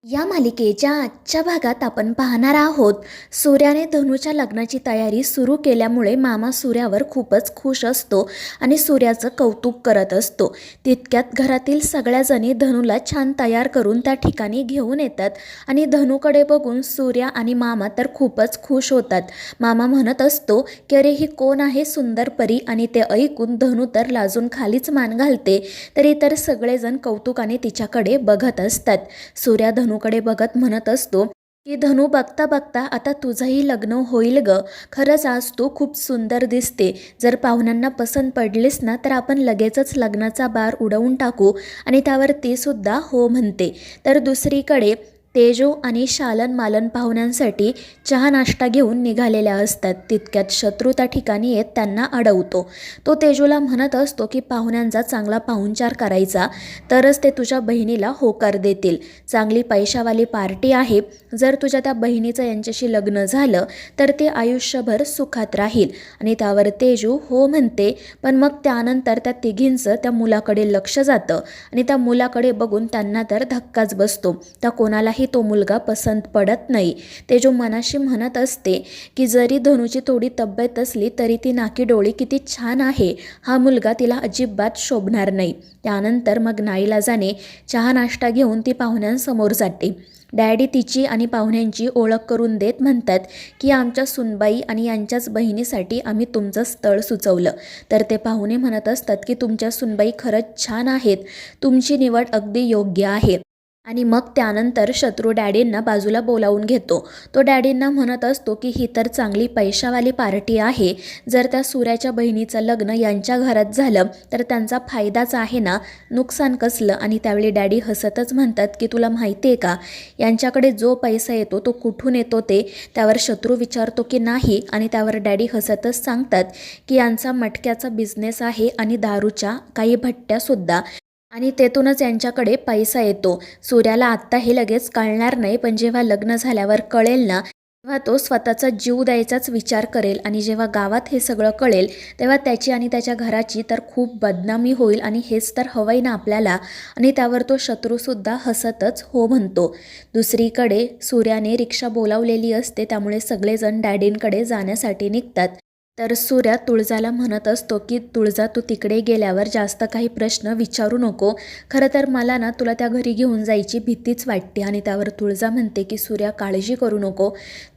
या मालिकेच्या आजच्या भागात आपण पाहणार आहोत सूर्याने धनुच्या लग्नाची तयारी सुरू केल्यामुळे मामा सूर्यावर खूपच खुश असतो आणि सूर्याचं कौतुक करत असतो। तितक्यात घरातील सगळ्या जणी धनुला छान तयार करून त्या ठिकाणी घेऊन येतात आणि धनुकडे बघून सूर्या आणि मामा तर खूपच खुश होतात। मामा म्हणत असतो की अरे ही कोण आहे सुंदर परी, आणि ते ऐकून धनु तर लाजून खालीच मान घालते। तर इतर सगळेजण कौतुकाने तिच्याकडे बघत असतात। सूर्या धनुकडे बघत म्हणत असतो की धनु, बघता बघता आता तुझंही लग्न होईल ग। खरंच आज तू खूप सुंदर दिसते। जर पाहुण्यांना पसंत पडलीस ना तर आपण लगेचच लग्नाचा बार उडवून टाकू। आणि त्यावर ती सुद्धा हो म्हणते। तर दुसरीकडे तेजू आणि शालन मालन पाहुण्यांसाठी चहा नाश्ता घेऊन निघालेल्या असतात। तितक्यात शत्रू त्या ठिकाणी येत त्यांना अडवतो। तो तेजूला म्हणत असतो की पाहुण्यांचा चांगला पाहुणचार करायचा, तरच ते तुझ्या बहिणीला होकार देतील। चांगली पैशावाली पार्टी आहे। जर तुझ्या त्या बहिणीचं यांच्याशी लग्न झालं तर ते आयुष्यभर सुखात राहील। आणि त्यावर तेजू हो म्हणते, पण मग त्यानंतर त्या तिघींचं त्या मुलाकडे लक्ष जातं आणि त्या मुलाकडे बघून त्यांना तर धक्काच बसतो। त्या कोणालाही तो मुलगा पसंत पडत नाही। तेजू मनाशी म्हणत असते की जरी धनुची थोडी तब्येत असली तरी ती नाकी डोळी किती छान आहे, हा मुलगा तिला अजिबात शोभणार नाही। त्यानंतर मग नाईलाजाने चहा नाश्ता घेऊन ती पाहुण्यांसमोर जाते। डॅडी तिची आणि पाहुण्यांची ओळख करून देत म्हणतात की आमच्या सुनबाई आणि यांच्याच बहिणीसाठी आम्ही तुमचं स्थळ सुचवलं। तर ते पाहुणे म्हणत असतात की तुमच्या सुनबाई खरंच छान आहेत, तुमची निवड अगदी योग्य आहे। आणि मग त्यानंतर शत्रू डॅडींना बाजूला बोलावून घेतो। तो डॅडींना म्हणत असतो की ही तर चांगली पैशावाली पार्टी आहे। जर त्या सूर्याच्या बहिणीचं लग्न यांच्या घरात झालं तर त्यांचा फायदाच आहे ना, नुकसान कसलं। आणि त्यावेळी डॅडी हसतच म्हणतात की तुला माहिती आहे का, यांच्याकडे जो पैसा येतो तो कुठून येतो ते। त्यावर शत्रू विचारतो की नाही, आणि त्यावर डॅडी हसतच सांगतात की यांचा मटक्याचा बिझनेस आहे आणि दारूच्या काही भट्ट्यासुद्धा, आणि तेथूनच यांच्याकडे पैसा येतो। सूर्याला आत्ता हे लगेच कळणार नाही, पण जेव्हा लग्न झाल्यावर कळेल ना तेव्हा तो स्वतःचा जीव द्यायचाच विचार करेल। आणि जेव्हा गावात हे सगळं कळेल तेव्हा त्याची आणि त्याच्या घराची तर खूप बदनामी होईल, आणि हेच तर हवंय ना आपल्याला। आणि त्यावर तो शत्रूसुद्धा हसतच हो म्हणतो। दुसरीकडे सूर्याने रिक्षा बोलावलेली असते, त्यामुळे सगळेजण डॅडींकडे जाण्यासाठी निघतात। तर सूर्या तुळजाला म्हणत असतो की तुळजा, तू तिकडे गेल्यावर जास्त काही प्रश्न विचारू नको। खरं तर मला ना तुला त्या घरी घेऊन जायची भीतीच वाटते। आणि त्यावर तुळजा म्हणते की सूर्या, काळजी करू नको,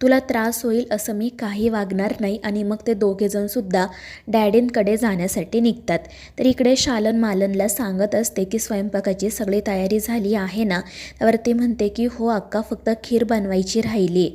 तुला त्रास होईल असं मी काही वागणार नाही। आणि मग ते दोघेजणसुद्धा डॅडींकडे जाण्यासाठी निघतात। तर इकडे शालन मालनला सांगत असते की स्वयंपाकाची सगळी तयारी झाली आहे ना। त्यावर ती म्हणते की हो अक्का, फक्त खीर बनवायची राहिली।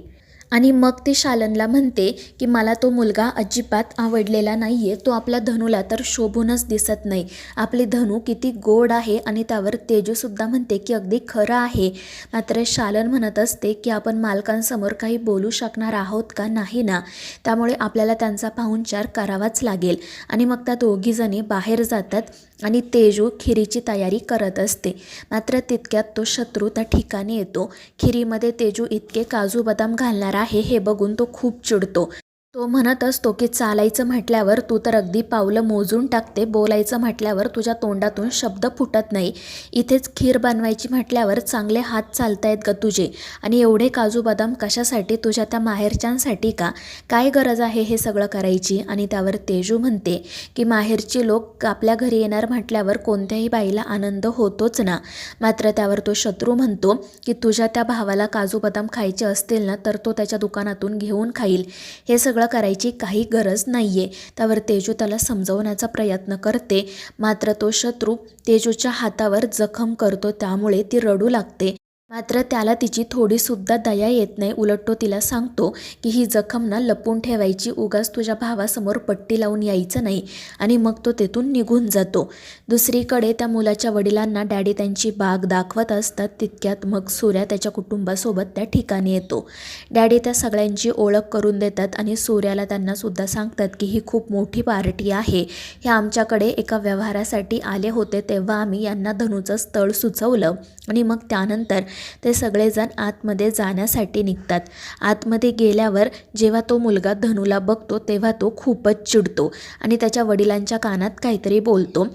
आणि मग ती शालनला म्हणते की मला तो मुलगा अजिबात आवडलेला नाही आहे, तो आपल्या धनुला तर शोभूनच दिसत नाही। आपली धनु किती गोड आहे। आणि त्यावर तेजूसुद्धा म्हणते की अगदी खरं आहे। मात्र शालन म्हणत असते की आपण मालकांसमोर काही बोलू शकणार आहोत का, नाही ना, त्यामुळे आपल्याला त्यांचा पाहुणचार करावाच लागेल। आणि मग त्या दोघीजणी बाहेर जातात आणि तेजू खिरीची तयारी करत असते। मात्र तितक्यात तो शत्रू त्या ठिकाणी येतो। खिरीमध्ये तेजू इतके काजू बदाम घालणार आहे हे बघून तो खूप चिडतो। तो म्हणत असतो की चालायचं म्हटल्यावर तू तर अगदी पावलं मोजून टाकते, बोलायचं म्हटल्यावर तुझ्या तोंडातून शब्द फुटत नाही। इथेच खीर बनवायची म्हटल्यावर चांगले हात चालतायत ग तुझे, आणि एवढे काजू बदाम कशासाठी, तुझ्या त्या माहेरच्यांसाठी का, काय गरज आहे हे सगळं करायची। आणि त्यावर तेजू म्हणते की माहेरची लोक आपल्या घरी येणार म्हटल्यावर कोणत्याही बाईला आनंद होतोच ना। मात्र त्यावर तो शत्रू म्हणतो की तुझ्या त्या भावाला काजू बदाम खायचे असतील ना तर तो त्याच्या दुकानातून घेऊन खाईल, हे सगळं करायची काही गरज नाहीये। त्यावर तेजू त्याला समजवण्याचा प्रयत्न करते, मात्र तो शत्रू तेजूच्या हातावर जखम करतो, त्यामुळे ती रडू लागते। मात्र त्याला तिची थोडीसुद्धा दया येत नाही। उलट तो तिला सांगतो की ही जखम ना लपून ठेवायची, उगाच तुझ्या भावासमोर पट्टी लावून यायचं नाही। आणि मग तो तेथून निघून जातो। दुसरीकडे त्या मुलाच्या वडिलांना डॅडी त्यांची बाग दाखवत असतात। तितक्यात मग सूर्या त्याच्या कुटुंबासोबत त्या ठिकाणी येतो। डॅडी त्या सगळ्यांची ओळख करून देतात आणि सूर्याला त्यांना सुद्धा सांगतात की ही खूप मोठी पार्टी आहे, हे आमच्याकडे एका व्यवहारासाठी आले होते, तेव्हा आम्ही यांना धनुचं स्थळ सुचवलं। आणि मग त्यानंतर ते सगळेजण आतमध्ये जाण्यासाठी निघतात। आतमध्ये गेल्यावर जेव्हा तो मुलगा धनुला बघतो तेव्हा तो खूपच चिडतो आणि त्याच्या वडिलांच्या कानात काहीतरी बोलतो।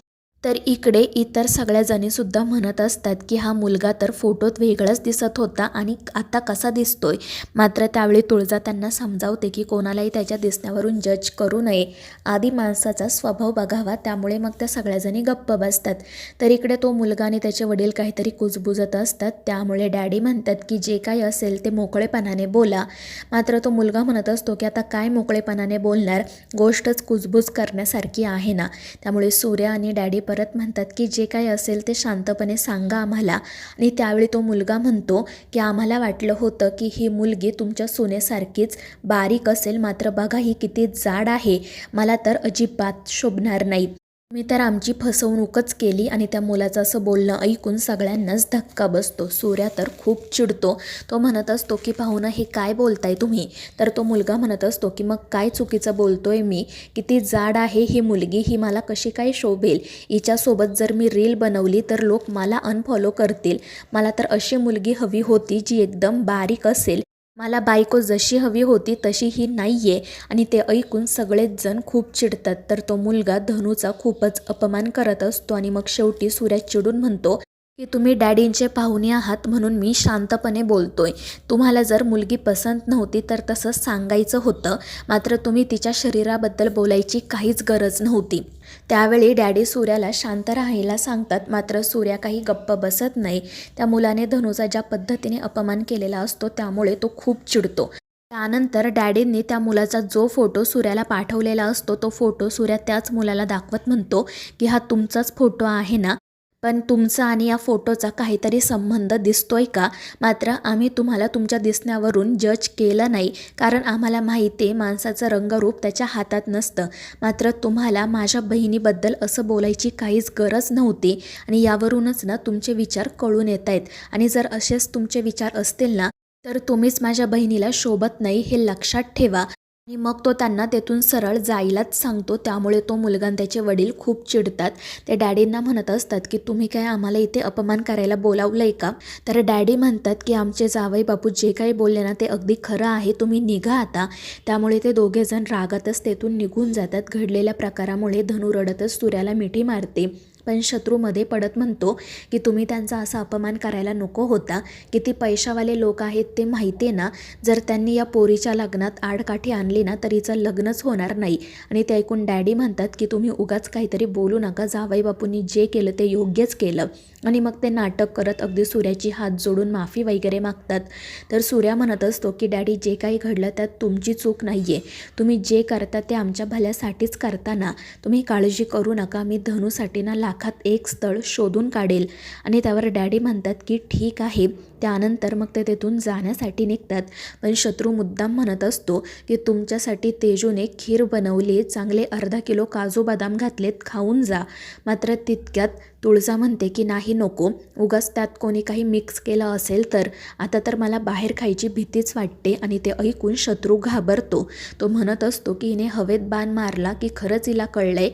तर इकडे इतर सगळ्या जणीसुद्धा म्हणत असतात की हा मुलगा तर फोटोत वेगळाच दिसत होता आणि आता कसा दिसतोय. मात्र त्यावेळी तुळजा त्यांना समजावते की कोणालाही त्याच्या दिसण्यावरून जज करू नये, आधी माणसाचा स्वभाव बघावा. त्यामुळे मग त्या सगळ्याजणी गप्प बसतात. तर इकडे तो मुलगा आणि त्याचे वडील काहीतरी कुजबुजत असतात. त्यामुळे डॅडी म्हणतात की जे काही असेल ते मोकळेपणाने बोला. मात्र तो मुलगा म्हणत असतो की आता काय मोकळेपणाने बोलणार, गोष्टच कुजबूज करण्यासारखी आहे ना. त्यामुळे सूर्या आणि डॅडी परत म्हणतात की जे काही असेल ते शांतपणे सांगा आम्हाला. आणि त्यावेळी तो मुलगा म्हणतो की आम्हाला वाटलं होतं की ही मुलगी तुमच्या सुनेसारखीच बारीक असेल, मात्र बघा ही किती जाड आहे, मला तर अजिबात शोभणार नाही. मी तर आमची फसवणूकच केली. आणि त्या मुलाचं असं बोलणं ऐकून सगळ्यांनाच धक्का बसतो. सूर्या तर खूप चिडतो. तो म्हणत असतो की पाहुणं हे काय बोलताय तुम्ही. तर तो मुलगा म्हणत असतो की मग काय चुकीचं बोलतोय मी, किती जाड आहे ही मुलगी, ही मला कशी काय शोभेल, हिच्यासोबत जर मी रील बनवली तर लोक मला अनफॉलो करतील. मला तर अशी मुलगी हवी होती जी एकदम बारीक असेल, मला बायको जशी हवी होती तशी ही नाही आहे. आणि ते ऐकून सगळेच जण खूप चिडतात. तर तो मुलगा धनूचा खूपच अपमान करत असतो. आणि मग शेवटी सूर्या चिडून म्हणतो की तुम्ही डॅडींचे पाहुणे आहात म्हणून मी शांतपणे बोलतोय. तुम्हाला जर मुलगी पसंत नव्हती तर तसं सांगायचं होतं, मात्र तुम्ही तिच्या शरीराबद्दल बोलायची काहीच गरज नव्हती. त्यावेळी डॅडी सूर्याला शांत राहायला सांगतात. मात्र सूर्या काही गप्प बसत नाही. त्या मुलाने धनूचा ज्या पद्धतीने अपमान केलेला असतो त्यामुळे तो खूप चिडतो. त्यानंतर डॅडींनी त्या मुलाचा जो फोटो सूर्याला पाठवलेला असतो तो फोटो सूर्या त्याच मुलाला दाखवत म्हणतो की हा तुमचाच फोटो आहे ना, पण तुमचा आणि या फोटोचा काहीतरी संबंध दिसतोय का. मात्र आम्ही तुम्हाला तुमच्या दिसण्यावरून जज केलं नाही, कारण आम्हाला माहिती आहे माणसाचं रंगरूप त्याच्या हातात नसतं. मात्र तुम्हाला माझ्या बहिणीबद्दल असं बोलायची काहीच गरज नव्हती. आणि यावरूनच ना तुमचे विचार कळून येत आहेत. आणि जर असेच तुमचे विचार असतील ना तर तुम्हीच माझ्या बहिणीला शोभत नाही हे लक्षात ठेवा. आणि मग तो त्यांना तेथून सरळ जायलाच सांगतो. त्यामुळे तो मुलगा आणि त्याचे वडील खूप चिडतात. ते डॅडींना म्हणत असतात की तुम्ही काय आम्हाला इथे अपमान करायला बोलावलंय का. तर डॅडी म्हणतात की आमचे जावई बापू जे काही बोलले ना ते अगदी खरं आहे, तुम्ही निघा आता. त्यामुळे ते दोघेजण रागातच तेथून निघून जातात. घडलेल्या प्रकारामुळे धनू रडतच सूर्याला मिठी मारते. पण शत्रूमध्ये पडत म्हणतो की तुम्ही त्यांचा असा अपमान करायला नको होता. किती पैशावाले लोक आहेत ते माहिती आहे ना, जर त्यांनी या पोरीच्या लग्नात आडकाठी आणली ना तर हिचं लग्नच होणार नाही. आणि ते ऐकून डॅडी म्हणतात की तुम्ही उगाच काहीतरी बोलू नका, जावई बापूंनी जे केलं ते योग्यच केलं. आणि मग ते नाटक करत अगदी सूर्याची हात जोडून माफी वगैरे मागतात. तर सूर्या म्हणत असतो की डॅडी जे काही घडलं त्यात तुमची चूक नाही आहे, तुम्ही जे करता ते आमच्या भल्यासाठीच करता ना, तुम्ही काळजी करू नका, मी धनूसाठी ना लाखात एक स्थळ शोधून काढेल. आणि त्यावर डॅडी म्हणतात की ठीक आहे. त्यानंतर मग ते तेथून जाण्यासाठी निघतात. पण शत्रू मुद्दाम म्हणत असतो की तुमच्यासाठी तेजूने खीर बनवली, चांगले अर्धा किलो काजू बदाम घातलेत, खाऊन जा. मात्र तितक्यात तुळजा म्हणते की नाही नको, उगाच त्यात कोणी काही मिक्स केलं असेल तर. आता तर मला बाहेर खायची भीतीच वाटते. आणि ते ऐकून शत्रू घाबरतो. तो म्हणत असतो की हिने हवेत बाण मारला की खरंच हिला कळलंय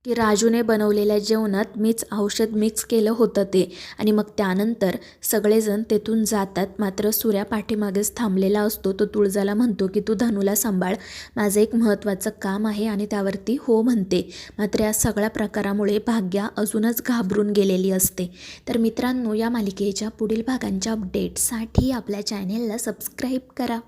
की राजूने बनवलेल्या जेवणात मीच औषध मिक्स केलं होतं ते. आणि मग त्यानंतर सगळेजण तेथून जातात. मात्र सूर्या पाठीमागेच थांबलेला असतो. तो तुळजाला म्हणतो की तू धनूला सांभाळ, माझं एक महत्त्वाचं काम आहे. आणि त्यावरती हो म्हणते. मात्र या सगळ्या प्रकारामुळे भाग्या अजूनच घाबरून गेलेली असते. तर मित्रांनो, या मालिकेच्या पुढील भागांच्या अपडेट्ससाठी आपल्या चॅनेलला सबस्क्राईब करा.